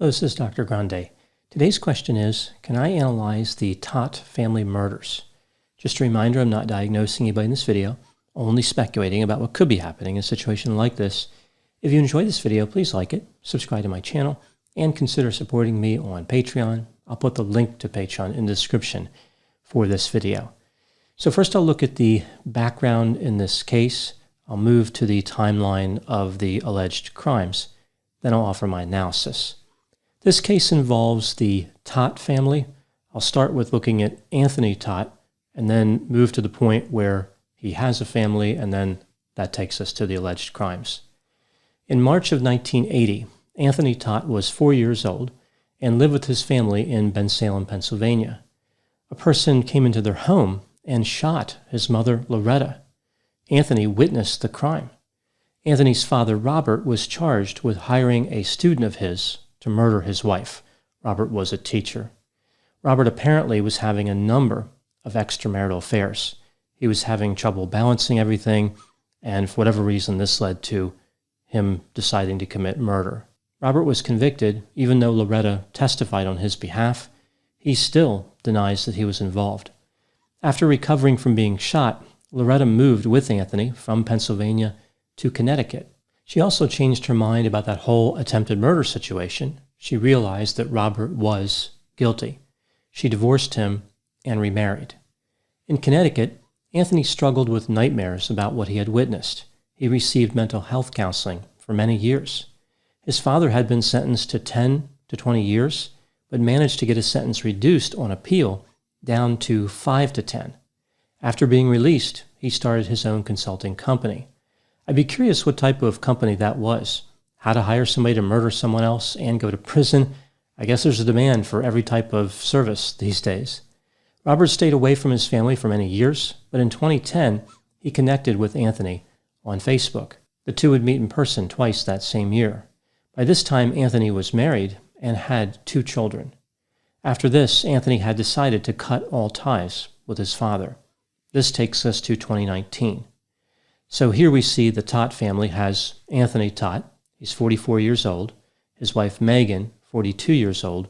Hello, this is Dr. Grande. Today's question is, can I analyze the Todt family murders? Just a reminder, I'm not diagnosing anybody in this video, only speculating about what could be happening in a situation like this. If you enjoyed this video, please like it, subscribe to my channel, and consider supporting me on Patreon. I'll put the link to Patreon in the description for this video. So first I'll look at the background in this case. I'll move to the timeline of the alleged crimes. Then I'll offer my analysis. This case involves the Todt family. I'll start with looking at Anthony Todt and then move to the point where he has a family, and then that takes us to the alleged crimes. In March of 1980, Anthony Todt was 4 years old and lived with his family in Bensalem, Pennsylvania. A person came into their home and shot his mother, Loretta. Anthony witnessed the crime. Anthony's father, Robert, was charged with hiring a student of his to murder his wife. Robert was a teacher. Robert apparently was having a number of extramarital affairs. He was having trouble balancing everything, and for whatever reason, this led to him deciding to commit murder. Robert was convicted, even though Loretta testified on his behalf. He still denies that he was involved. After recovering from being shot, Loretta moved with Anthony from Pennsylvania to Connecticut. She also changed her mind about that whole attempted murder situation. She realized that Robert was guilty. She divorced him and remarried. In Connecticut, Anthony struggled with nightmares about what he had witnessed. He received mental health counseling for many years. His father had been sentenced to 10 to 20 years, but managed to get his sentence reduced on appeal down to 5 to 10. After being released, he started his own consulting company. I'd be curious what type of company that was. How to hire somebody to murder someone else and go to prison. I guess there's a demand for every type of service these days. Robert stayed away from his family for many years, but in 2010, he connected with Anthony on Facebook. The two would meet in person twice that same year. By this time, Anthony was married and had 2 children. After this, Anthony had decided to cut all ties with his father. This takes us to 2019. So here we see the Todt family has Anthony Todt. He's 44 years old. His wife, Megan, 42 years old.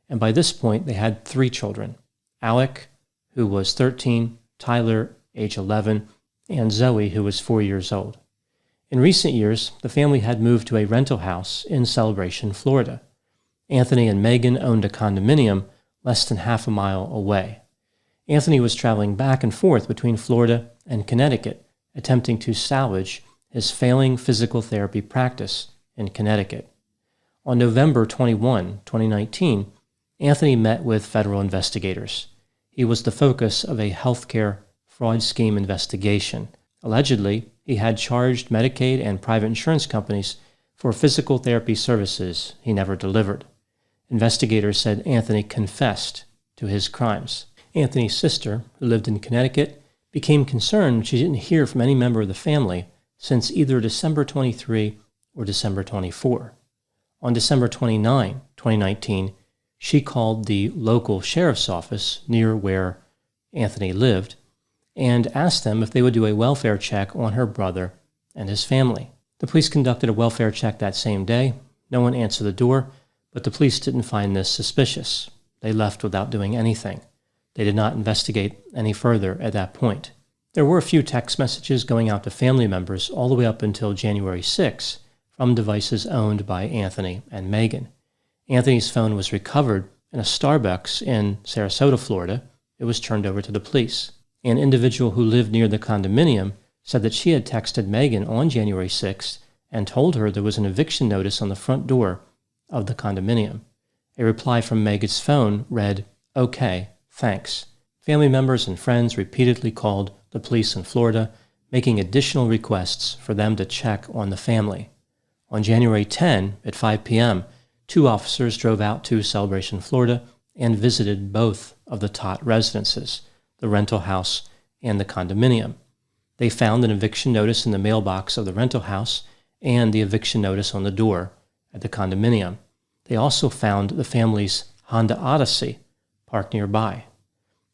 And by this point, they had 3 children. Alec, who was 13, Tyler, age 11, and Zoe, who was 4 years old. In recent years, the family had moved to a rental house in Celebration, Florida. Anthony and Megan owned a condominium less than half a mile away. Anthony was traveling back and forth between Florida and Connecticut, attempting to salvage his failing physical therapy practice in Connecticut. On November 21, 2019, Anthony met with federal investigators. He was the focus of a healthcare fraud scheme investigation. Allegedly, he had charged Medicaid and private insurance companies for physical therapy services he never delivered. Investigators said Anthony confessed to his crimes. Anthony's sister, who lived in Connecticut, became concerned when she didn't hear from any member of the family since either December 23 or December 24. On December 29, 2019, she called the local sheriff's office near where Anthony lived and asked them if they would do a welfare check on her brother and his family. The police conducted a welfare check that same day. No one answered the door, but the police didn't find this suspicious. They left without doing anything. They did not investigate any further at that point. There were a few text messages going out to family members all the way up until January 6 from devices owned by Anthony and Megan. Anthony's phone was recovered in a Starbucks in Sarasota, Florida. It was turned over to the police. An individual who lived near the condominium said that she had texted Megan on January 6th and told her there was an eviction notice on the front door of the condominium. A reply from Megan's phone read, "Okay, thanks." Family members and friends repeatedly called the police in Florida, making additional requests for them to check on the family. On January 10 at 5 p.m., 2 officers drove out to Celebration, Florida, and visited both of the Todt residences, the rental house and the condominium. They found an eviction notice in the mailbox of the rental house and the eviction notice on the door at the condominium. They also found the family's Honda Odyssey parked nearby.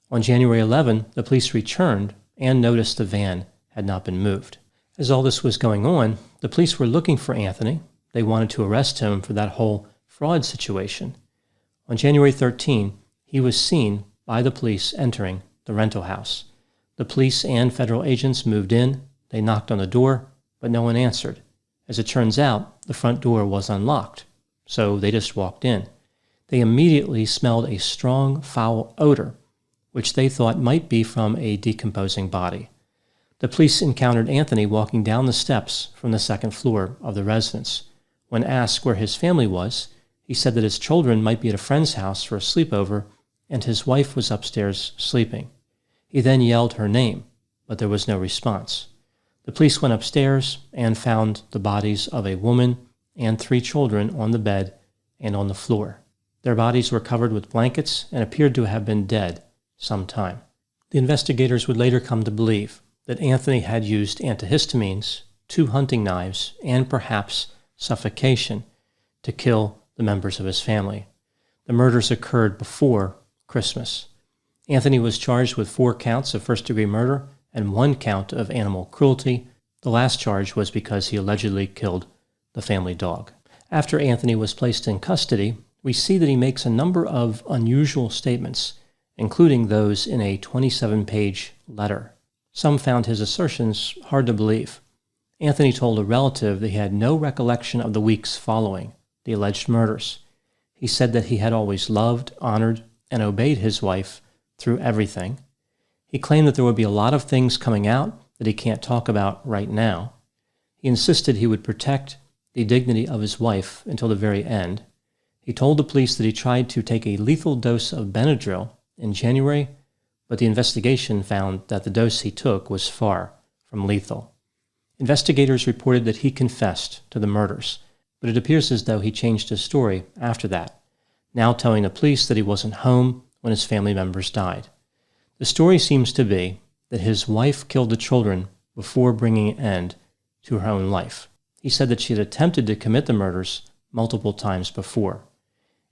On January 11, the police returned and noticed the van had not been moved. As all this was going on, the police were looking for Anthony. They wanted to arrest him for that whole fraud situation. On January 13, he was seen by the police entering the rental house. The police and federal agents moved in. They knocked on the door, but no one answered. As it turns out, the front door was unlocked, so they just walked in. They immediately smelled a strong, foul odor, which they thought might be from a decomposing body. The police encountered Anthony walking down the steps from the second floor of the residence. When asked where his family was, he said that his children might be at a friend's house for a sleepover, and his wife was upstairs sleeping. He then yelled her name, but there was no response. The police went upstairs and found the bodies of a woman and 3 children on the bed and on the floor. Their bodies were covered with blankets and appeared to have been dead some time. The investigators would later come to believe that Anthony had used antihistamines, 2 hunting knives, and perhaps suffocation to kill the members of his family. The murders occurred before Christmas. Anthony was charged with 4 counts of first-degree murder and 1 count of animal cruelty. The last charge was because he allegedly killed the family dog. After Anthony was placed in custody, we see that he makes a number of unusual statements, including those in a 27-page letter. Some found his assertions hard to believe. Anthony told a relative that he had no recollection of the weeks following the alleged murders. He said that he had always loved, honored, and obeyed his wife through everything. He claimed that there would be a lot of things coming out that he can't talk about right now. He insisted he would protect the dignity of his wife until the very end. He told the police that he tried to take a lethal dose of Benadryl in January, but the investigation found that the dose he took was far from lethal. Investigators reported that he confessed to the murders, but it appears as though he changed his story after that, now telling the police that he wasn't home when his family members died. The story seems to be that his wife killed the children before bringing an end to her own life. He said that she had attempted to commit the murders multiple times before.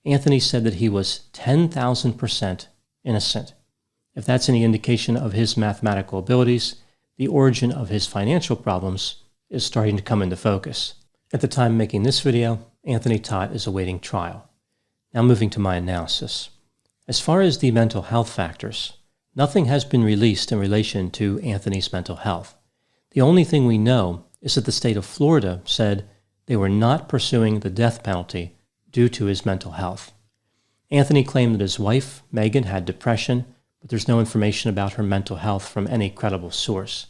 Anthony said that he was 10,000% innocent. If that's any indication of his mathematical abilities, the origin of his financial problems is starting to come into focus. At the time making this video, Anthony Todt is awaiting trial. Now moving to my analysis. As far as the mental health factors, nothing has been released in relation to Anthony's mental health. The only thing we know is that the state of Florida said they were not pursuing the death penalty due to his mental health. Anthony claimed that his wife, Megan, had depression, but there's no information about her mental health from any credible source.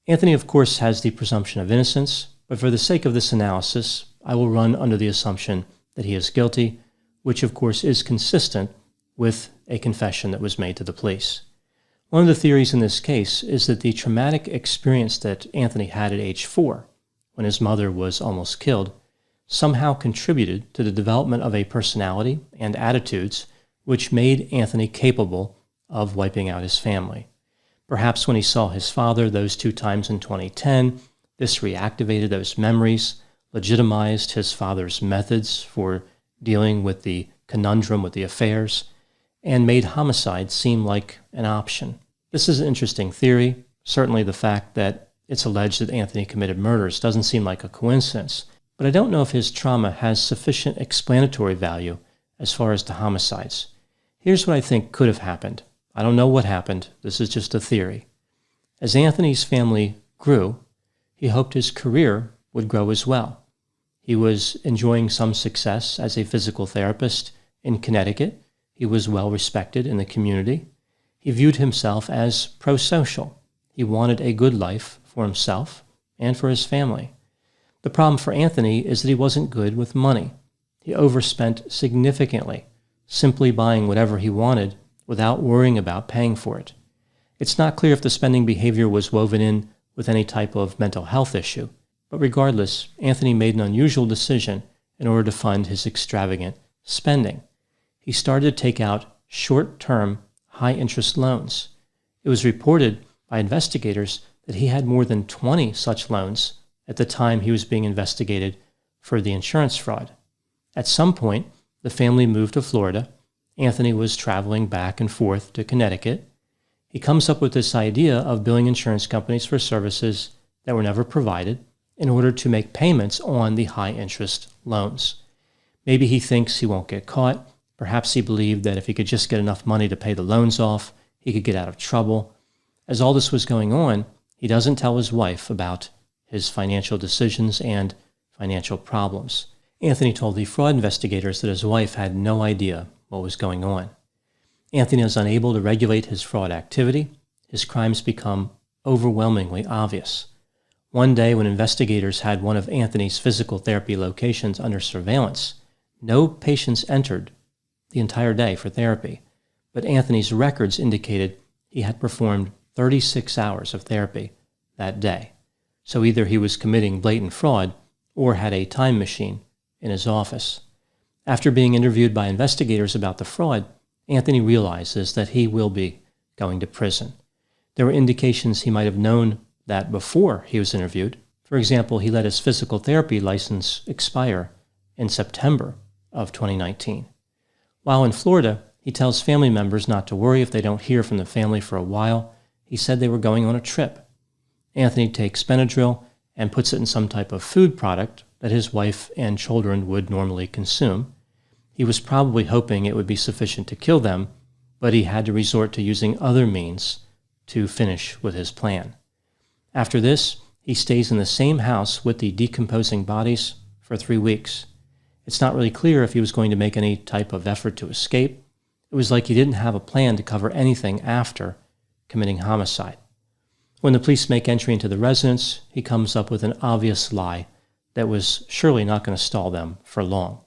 Anthony, of course, has the presumption of innocence, but for the sake of this analysis, I will run under the assumption that he is guilty, which of course is consistent with a confession that was made to the police. One of the theories in this case is that the traumatic experience that Anthony had at age 4, when his mother was almost killed, somehow contributed to the development of a personality and attitudes which made Anthony capable of wiping out his family. Perhaps when he saw his father those 2 times in 2010, this reactivated those memories, legitimized his father's methods for dealing with the conundrum with the affairs, and made homicide seem like an option. This is an interesting theory. Certainly the fact that it's alleged that Anthony committed murders doesn't seem like a coincidence, but I don't know if his trauma has sufficient explanatory value as far as the homicides. Here's what I think could have happened. I don't know what happened. This is just a theory. As Anthony's family grew, he hoped his career would grow as well. He was enjoying some success as a physical therapist in Connecticut. He was well respected in the community. He viewed himself as pro-social. He wanted a good life for himself and for his family. The problem for Anthony is that he wasn't good with money. He overspent significantly, simply buying whatever he wanted without worrying about paying for it. It's not clear if the spending behavior was woven in with any type of mental health issue, but regardless, Anthony made an unusual decision in order to fund his extravagant spending. He started to take out short-term, high-interest loans. It was reported by investigators that he had more than 20 such loans at the time he was being investigated for the insurance fraud. At some point, the family moved to Florida. Anthony was traveling back and forth to Connecticut. He comes up with this idea of billing insurance companies for services that were never provided in order to make payments on the high-interest loans. Maybe he thinks he won't get caught. Perhaps he believed that if he could just get enough money to pay the loans off, he could get out of trouble. As all this was going on, he doesn't tell his wife about his financial decisions and financial problems. Anthony told the fraud investigators that his wife had no idea what was going on. Anthony is unable to regulate his fraud activity. His crimes become overwhelmingly obvious. One day, when investigators had one of Anthony's physical therapy locations under surveillance, no patients entered the entire day for therapy, but Anthony's records indicated he had performed 36 hours of therapy that day. So either he was committing blatant fraud or had a time machine in his office. After being interviewed by investigators about the fraud, Anthony realizes that he will be going to prison. There were indications he might have known that before he was interviewed. For example, he let his physical therapy license expire in September of 2019. While in Florida, he tells family members not to worry if they don't hear from the family for a while. He said they were going on a trip. Anthony takes Benadryl and puts it in some type of food product that his wife and children would normally consume. He was probably hoping it would be sufficient to kill them, but he had to resort to using other means to finish with his plan. After this, he stays in the same house with the decomposing bodies for 3 weeks. It's not really clear if he was going to make any type of effort to escape. It was like he didn't have a plan to cover anything after committing homicide. When the police make entry into the residence, he comes up with an obvious lie that was surely not going to stall them for long.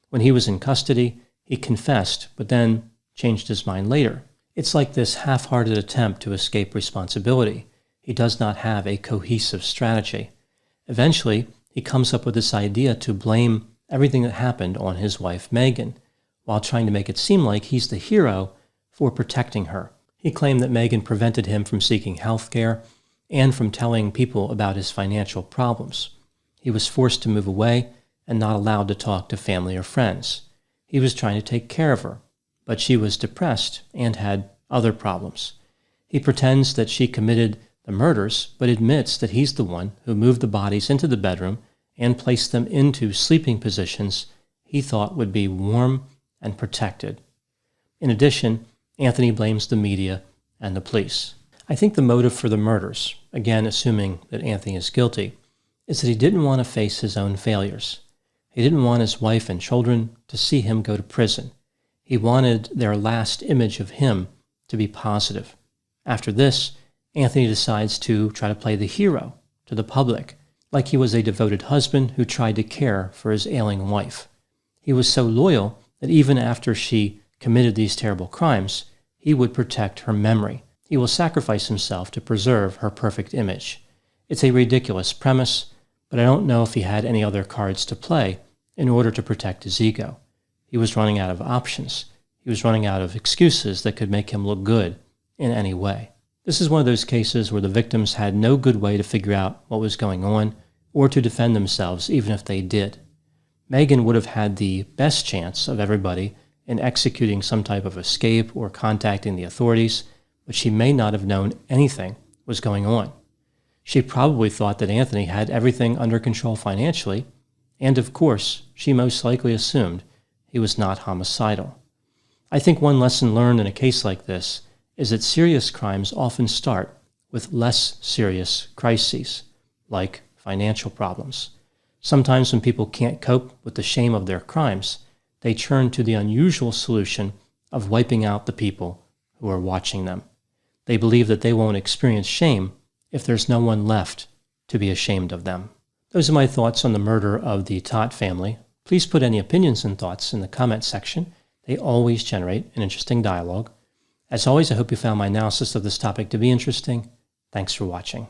When he was in custody, he confessed, but then changed his mind later. It's like this half-hearted attempt to escape responsibility. He does not have a cohesive strategy. Eventually, he comes up with this idea to blame everything that happened on his wife, Megan, while trying to make it seem like he's the hero for protecting her. He claimed that Megan prevented him from seeking health care and from telling people about his financial problems. He was forced to move away and not allowed to talk to family or friends. He was trying to take care of her, but she was depressed and had other problems. He pretends that she committed the murders, but admits that he's the one who moved the bodies into the bedroom and placed them into sleeping positions he thought would be warm and protected. In addition, Anthony blames the media and the police. I think the motive for the murders, again assuming that Anthony is guilty, is that he didn't want to face his own failures. He didn't want his wife and children to see him go to prison. He wanted their last image of him to be positive. After this, Anthony decides to try to play the hero to the public, like he was a devoted husband who tried to care for his ailing wife. He was so loyal that even after she committed these terrible crimes, he would protect her memory. He will sacrifice himself to preserve her perfect image. It's a ridiculous premise, but I don't know if he had any other cards to play in order to protect his ego. He was running out of options. He was running out of excuses that could make him look good in any way. This is one of those cases where the victims had no good way to figure out what was going on or to defend themselves, even if they did. Megan would have had the best chance of everybody in executing some type of escape or contacting the authorities, but she may not have known anything was going on. She probably thought that Anthony had everything under control financially, and of course, she most likely assumed he was not homicidal. I think one lesson learned in a case like this is that serious crimes often start with less serious crises, like financial problems. Sometimes when people can't cope with the shame of their crimes, they turn to the unusual solution of wiping out the people who are watching them. They believe that they won't experience shame if there's no one left to be ashamed of them. Those are my thoughts on the murder of the Todt family. Please put any opinions and thoughts in the comment section. They always generate an interesting dialogue. As always, I hope you found my analysis of this topic to be interesting. Thanks for watching.